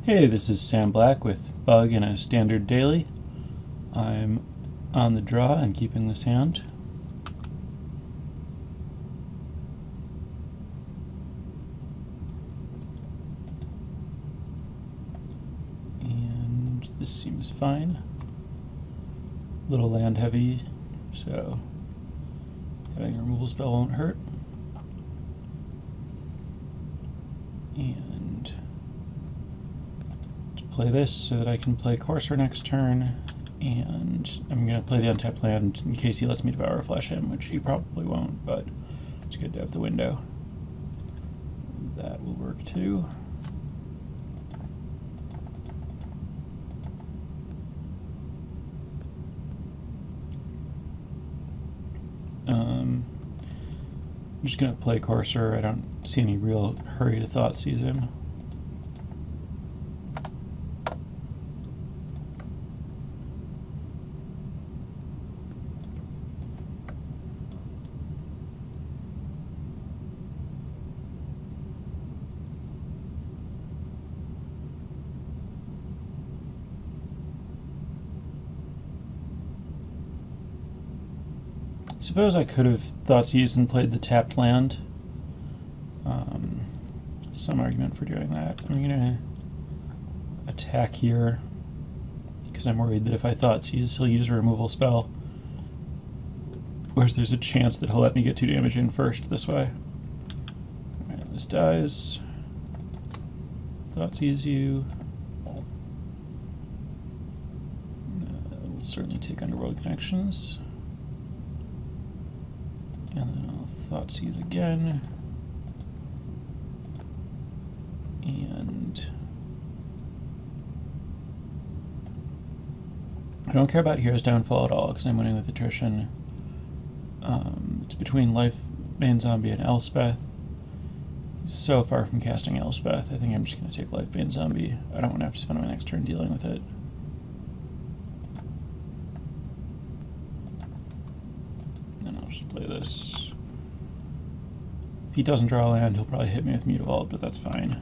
Hey, this is Sam Black with Bug and a Standard Daily. I'm on the draw and keeping this hand. And this seems fine. Little land heavy, so having a removal spell won't hurt. And play this so that I can play Courser next turn, and I'm going to play the untapped land in case he lets me Devour Flesh him, which he probably won't, but it's good to have the window. That will work too. I'm just going to play Courser. I don't see any real hurry to Thoughtseize him. Suppose I could have Thoughtseized and played the tapped land. Some argument for doing that. I'm going to attack here because I'm worried that if I Thoughtseize, he'll use a removal spell. Whereas there's a chance that he'll let me get 2 damage in first this way. Alright, this dies. Thoughtseize you. We'll certainly take Underworld Connections. And then I'll Thoughtseize again. And I don't care about Hero's Downfall at all because I'm winning with attrition. It's between Lifebane Zombie and Elspeth. He's so far from casting Elspeth. I think I'm just going to take Lifebane Zombie. I don't want to have to spend my next turn dealing with it. Then I'll just play this. If he doesn't draw land, he'll probably hit me with Mutavault, but that's fine.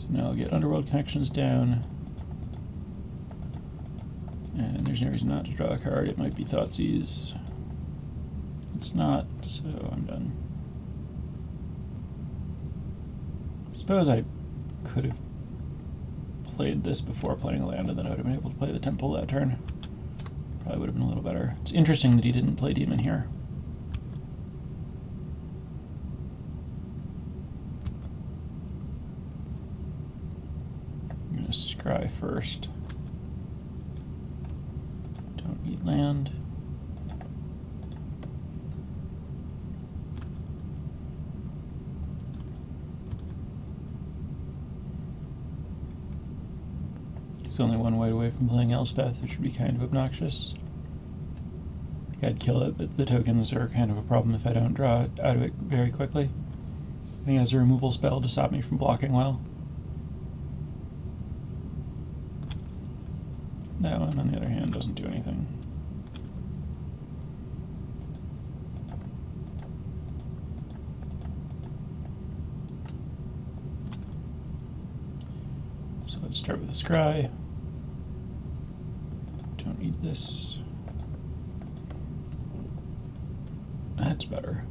Now I'll get Underworld Connections down. And there's no reason not to draw a card. It might be Thoughtseize. It's not, so I'm done. Suppose I could have played this before playing a land, and then I would have been able to play the Temple that turn. Probably would have been a little better. It's interesting that he didn't play Demon here. Scry first. Don't need land. It's only one white away from playing Elspeth, which would be kind of obnoxious. I'd kill it, but the tokens are kind of a problem if I don't draw out of it very quickly. I think it has a removal spell to stop me from blocking well. That one, on the other hand, doesn't do anything. So let's start with a Scry. Don't need this. That's better.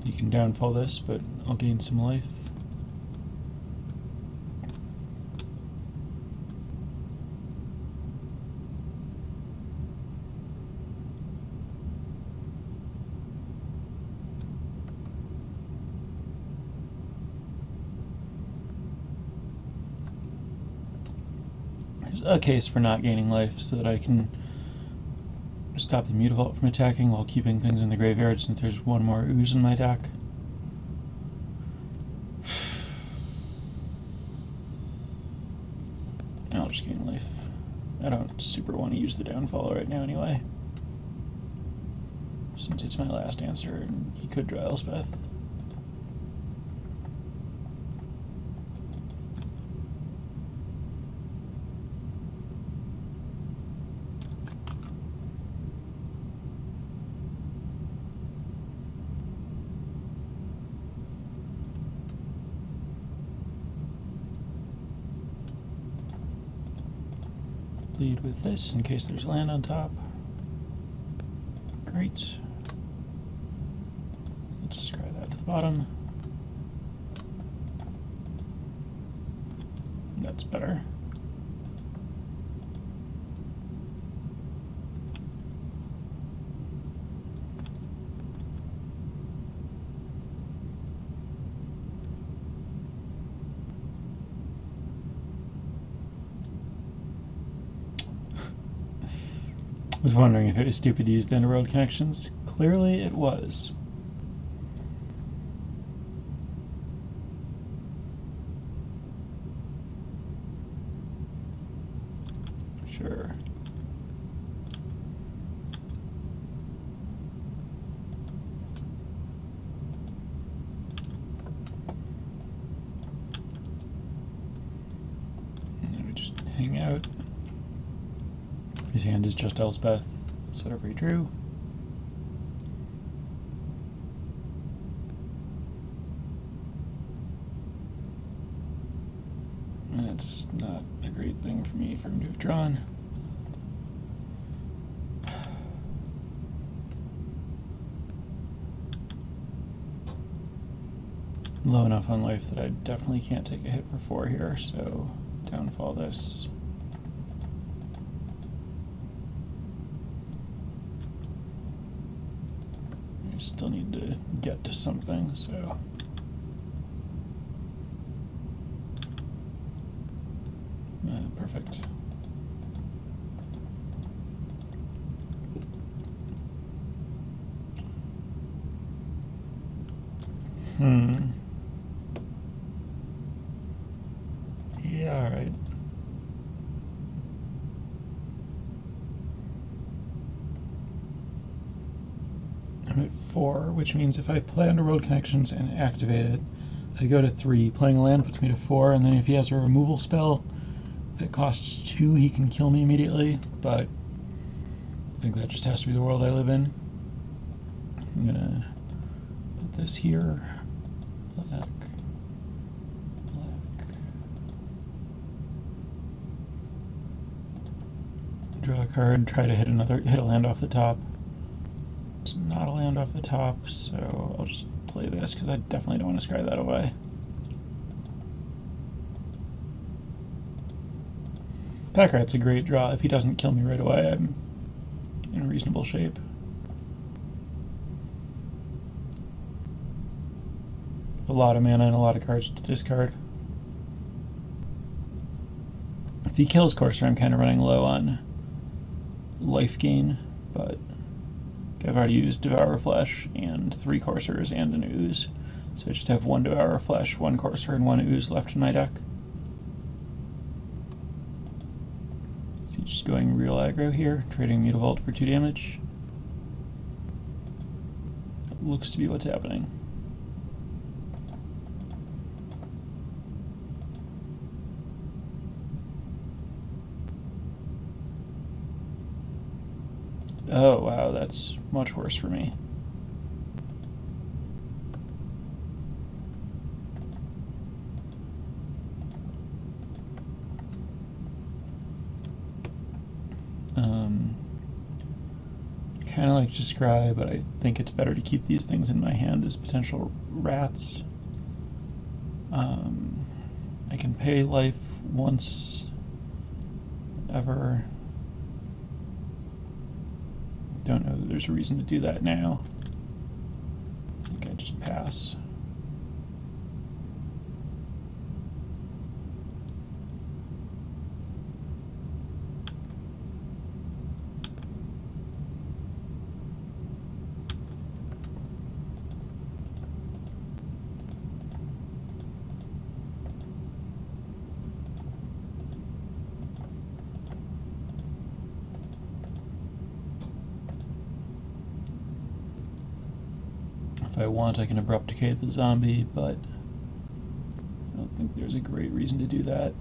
You can downfall this, but I'll gain some life. A case for not gaining life so that I can stop the Mutavault from attacking while keeping things in the graveyard since there's one more ooze in my deck. I'll just gain life. I don't super want to use the downfall right now anyway, since it's my last answer and he could draw Elspeth. lead with this in case there's land on top. Great. Let's scry that to the bottom. That's better. I was wondering if it was stupid to use the underworld connections. Clearly it was. Sure. And then we just hang out. His hand is just Elspeth, so whatever he drew. That's not a great thing for me for him to have drawn. Low enough on life that I definitely can't take a hit for 4 here, so downfall this. I still need to get to something, so. Perfect. Yeah, all right. I'm at 4, which means if I play Underworld Connections and activate it, I go to 3. Playing a land puts me to 4, and then if he has a removal spell that costs 2, he can kill me immediately, but I think that just has to be the world I live in. I'm gonna put this here. Black. Draw a card, try to hit a land off the top. It's not a land off the top, so I'll just play this because I definitely don't want to scry that away. Pack Rat's a great draw. If he doesn't kill me right away, I'm in reasonable shape. A lot of mana and a lot of cards to discard. If he kills Courser, I'm kind of running low on life gain, but I've already used Devour Flesh and 3 Coursers and an Ooze, so I just have 1 Devour Flesh, 1 Courser, and 1 Ooze left in my deck. So just going real aggro here, trading Mutavault for 2 damage. That looks to be what's happening. Oh wow, that's much worse for me. Kind of like to scry, but I think it's better to keep these things in my hand as potential rats. I can pay life once ever. Don't know that there's a reason to do that now. I think I just pass. If I want, I can Abrupt Decay the zombie, but I don't think there's a great reason to do that.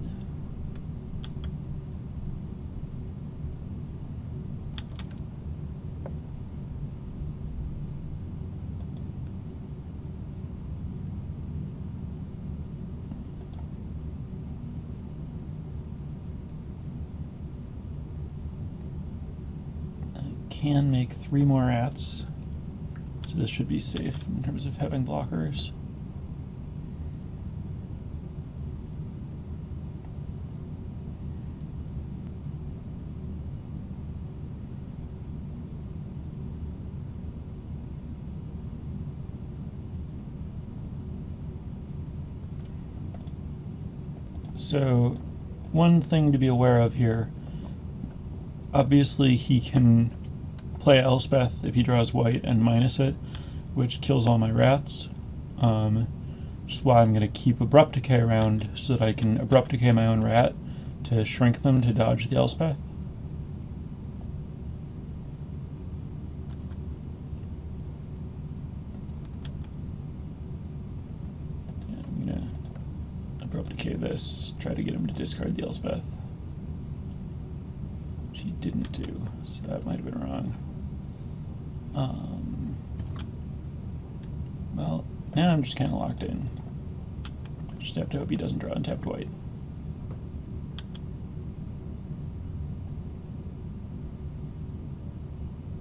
can make 3 more rats, so this should be safe in terms of having blockers. So one thing to be aware of here, obviously he can play Elspeth if he draws white and minus it, which kills all my rats, which is why I'm going to keep Abrupt Decay around so that I can Abrupt Decay my own rat to shrink them to dodge the Elspeth. Abrupt Decay this, try to get him to discard the Elspeth. Which he didn't do, so that might have been wrong. Well, now I'm just kind of locked in. Just have to hope he doesn't draw untapped white.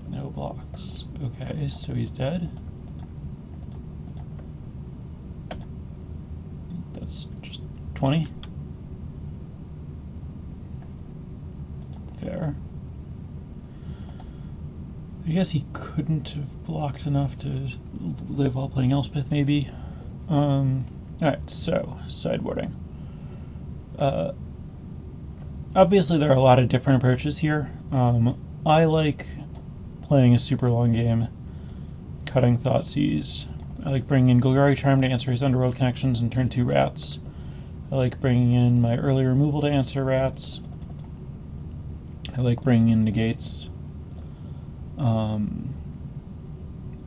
No blocks. Okay, so he's dead. That's just 20. Fair. I guess he couldn't have blocked enough to live while playing Elspeth, maybe. Alright, so, sideboarding. Obviously there are a lot of different approaches here. I like playing a super long game, cutting Thoughtseize. I like bringing in Golgari Charm to answer his Underworld connections and turn 2 rats. I like bringing in my early removal to answer rats. I like bringing in negates.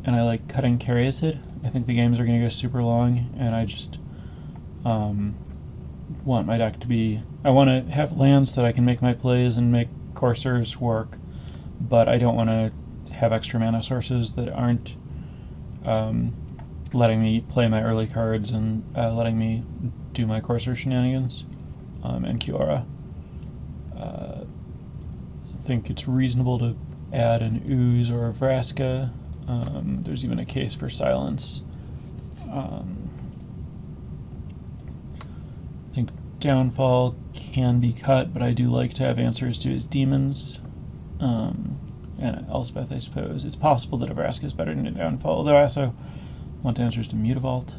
And I like cutting Caryatid. I think the games are going to go super long, and I just want my deck to be... I want to have lands that I can make my plays and make coursers work, but I don't want to have extra mana sources that aren't letting me play my early cards and letting me do my courser shenanigans and Kiora. I think it's reasonable to add an Ooze or a Vraska. There's even a case for Silence. I think Downfall can be cut, but I do like to have answers to his demons. And Elspeth, I suppose. It's possible that a Vraska is better than a Downfall, although I also want answers to Mutavault.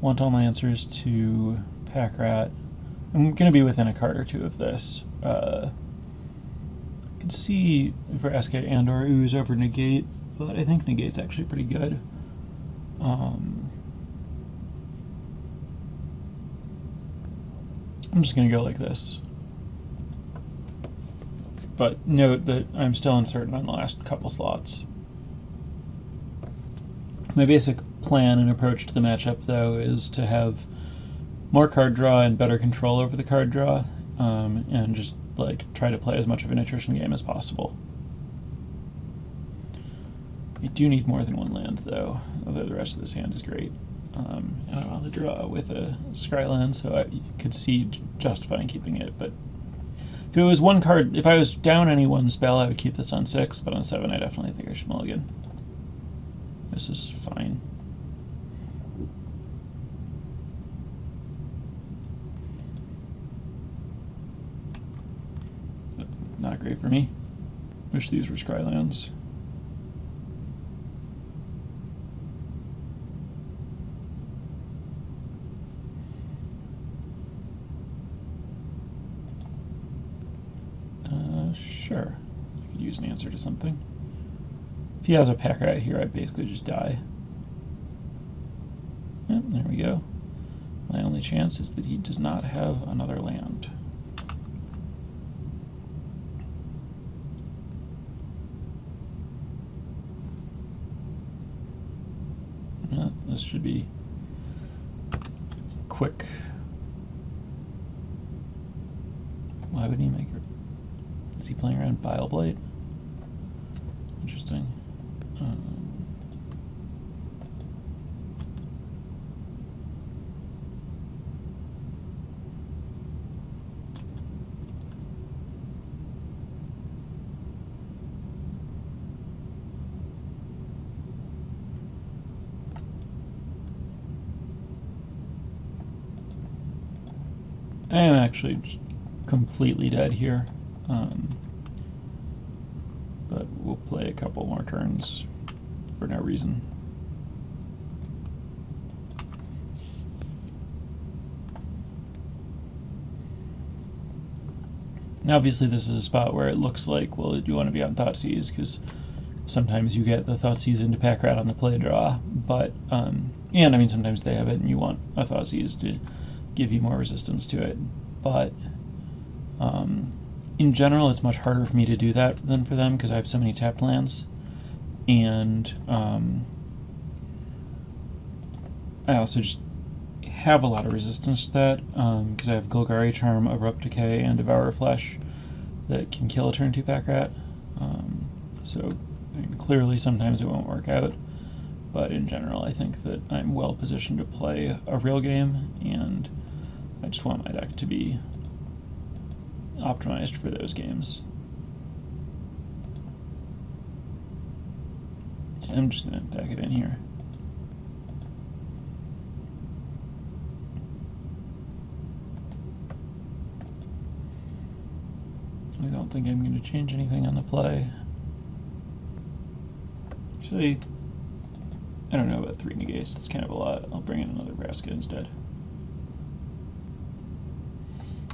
Want all my answers to Pack Rat. I'm going to be within a card or two of this. Could see Vraska and or Ooze over Negate, but I think Negate's actually pretty good. I'm just going to go like this. But note that I'm still uncertain on the last couple slots. My basic plan and approach to the matchup, though, is to have more card draw and better control over the card draw, and just like try to play as much of an attrition game as possible. I do need more than one land, though, although the rest of this hand is great. And I want to draw with a Scryland, so I could see justifying keeping it, but if it was one card, if I was down any one spell, I would keep this on 6, but on 7 I definitely think I should mulligan. This is fine. Not great for me. Wish these were Scrylands. Sure. I could use an answer to something. If he has a Pack Rat here, I basically just die. Yep, there we go. My only chance is that he does not have another land. This should be quick. Why would he make it? Is he playing around Bile Blight? Interesting. I am actually just completely dead here. But we'll play a couple more turns for no reason. Now obviously this is a spot where it looks like, well, you want to be on Thoughtseize, because sometimes you get the Thoughtseize into pack rat on the play draw, but, and I mean sometimes they have it and you want a Thoughtseize to give you more resistance to it, but in general it's much harder for me to do that than for them because I have so many tapped lands, and I also just have a lot of resistance to that because I have Golgari Charm, Abrupt Decay, and Devourer Flesh that can kill a turn 2 pack rat. So I mean, clearly sometimes it won't work out, but in general I think that I'm well positioned to play a real game, and I just want my deck to be optimized for those games. I'm just going to back it in here. I don't think I'm going to change anything on the play. Actually, I don't know about 3 negates, it's kind of a lot. I'll bring in another Vraska instead.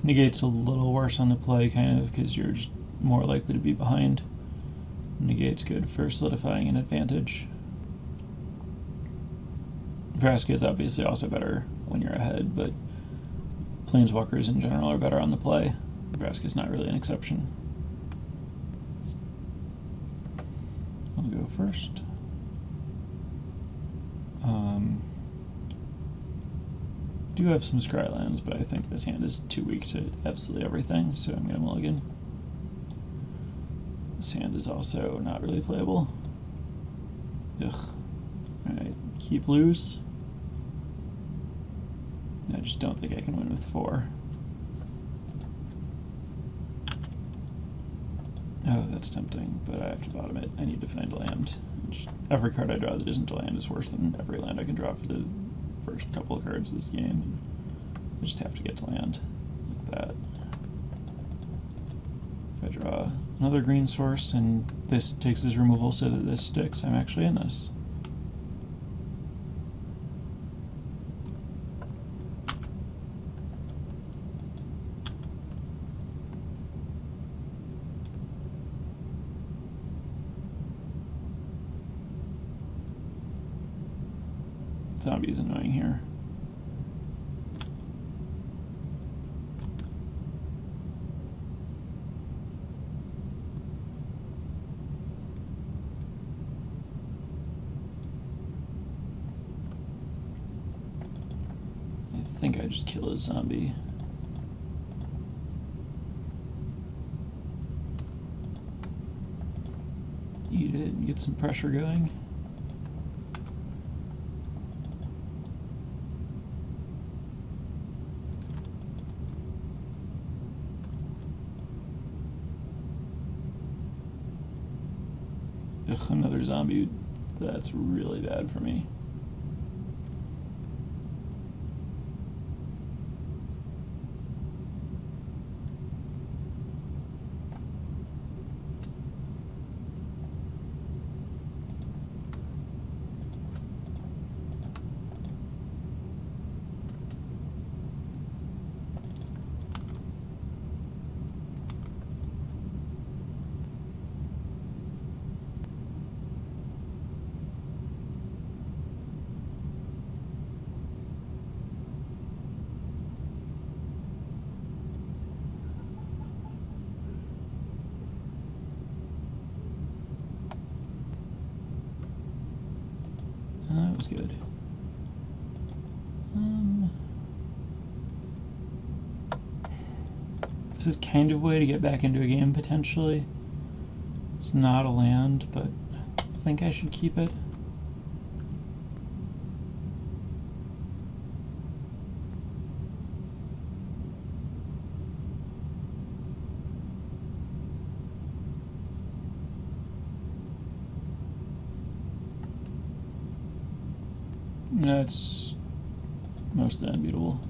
Negate's a little worse on the play, kind of, because you're just more likely to be behind. Negate's good for solidifying an advantage. Vraska is obviously also better when you're ahead, but Planeswalkers in general are better on the play. Vraska's not really an exception. I'll go first. Do have some Scrylands, but I think this hand is too weak to absolutely everything, so I'm going to mulligan. This hand is also not really playable. Ugh. Alright, keep loose. I just don't think I can win with 4. Oh, that's tempting, but I have to bottom it. I need to find a land. Every card I draw that isn't a land is worse than every land I can draw for the first couple of cards of this game. I just have to get to land like that. If I draw another green source and this takes his removal so that this sticks, I'm actually in this. Zombie is annoying here. I think I just kill a zombie. Eat it and get some pressure going. Ugh, another zombie. That's really bad for me. That was good. This is kind of a way to get back into a game, potentially. It's not a land, but I think I should keep it. No, it's mostly unbeatable.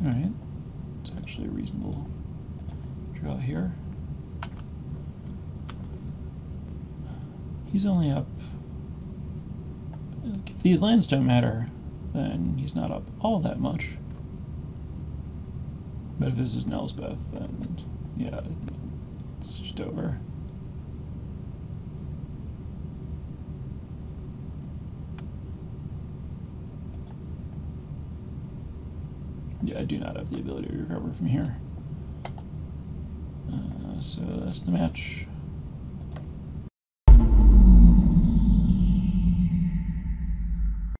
Alright, it's actually a reasonable draw here. He's only up... If these lands don't matter, then he's not up all that much. But if this is Nelsbeth, then yeah, it's just over. Yeah, I do not have the ability to recover from here. So that's the match.